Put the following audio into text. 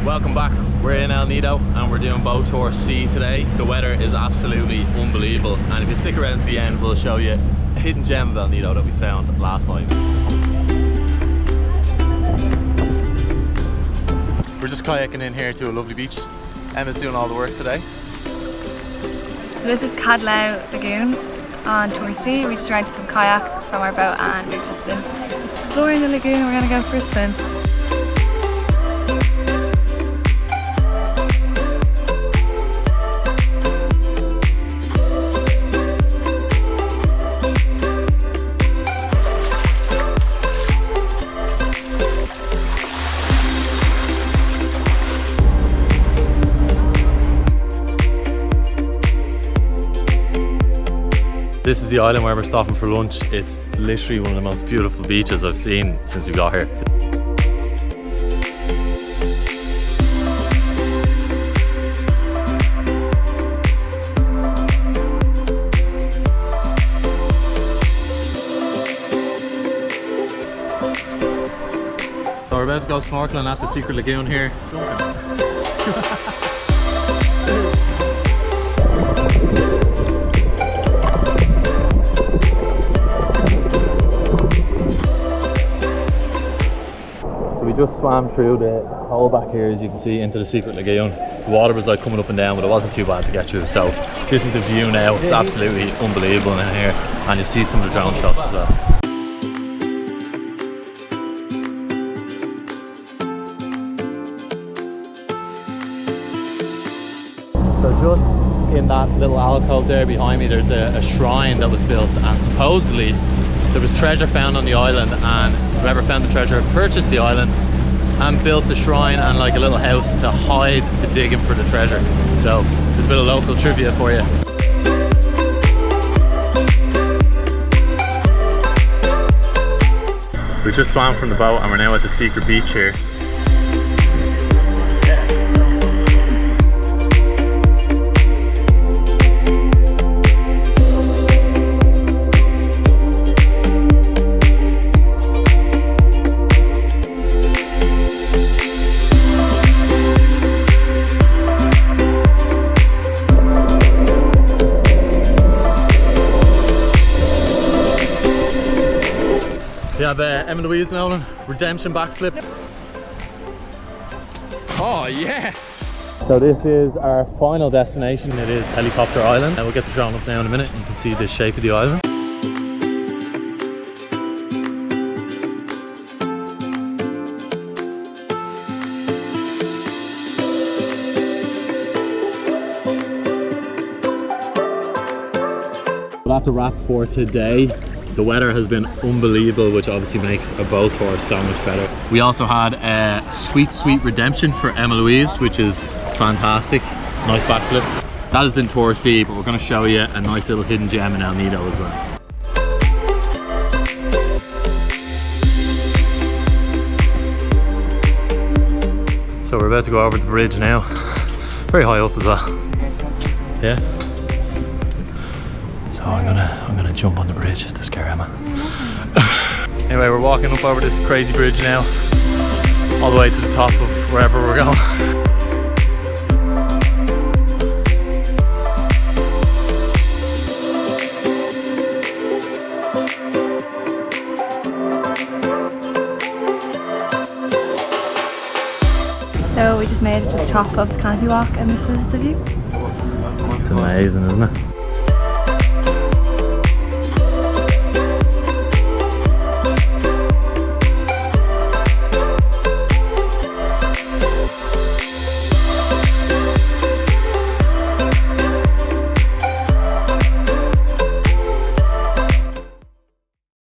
Welcome back. We're in El Nido and we're doing boat tour C today. The weather is absolutely unbelievable, and if you stick around to the end we'll show you a hidden gem of El Nido that we found last night. We're just kayaking in here to a lovely beach. Emma's doing all the work today. So this is Cadlao Lagoon on Tour C. We just rented some kayaks from our boat and we've just been exploring the lagoon. We're gonna go for a swim. This is the island where we're stopping for lunch. It's literally one of the most beautiful beaches I've seen since we got here. So we're about to go snorkeling at the Secret Lagoon here. We just swam through the hole back here, as you can see, into the Secret Lagoon. The water was like coming up and down, but it wasn't too bad to get through. So this is the view now. It's absolutely unbelievable in here, and you see some of the drone shots as well. So just in that little alcove there behind me, there's a shrine that was built, and supposedly there was treasure found on the island, and whoever found the treasure purchased the island and built the shrine and like a little house to hide the digging for the treasure. So there's a bit of local trivia for you. We just swam from the boat and we're now at the secret beach here. We have Emma Louise and Owen, redemption backflip. Oh yes! So this is our final destination. It is Helicopter Island, and we'll get the drone up now in a minute. You can see the shape of the island. Well, that's a wrap for today. The weather has been unbelievable, which obviously makes a boat tour so much better. We also had a sweet redemption for Emma Louise, which is fantastic. Nice backflip. That has been Tour C, but we're going to show you a nice little hidden gem in El Nido as well. So we're about to go over the bridge now. Very high up as well. Yeah. So I'm gonna jump on the bridge to scare Emma. Anyway, we're walking up over this crazy bridge now, all the way to the top of wherever we're going. So we just made it to the top of the canopy walk and this is the view. It's amazing, isn't it?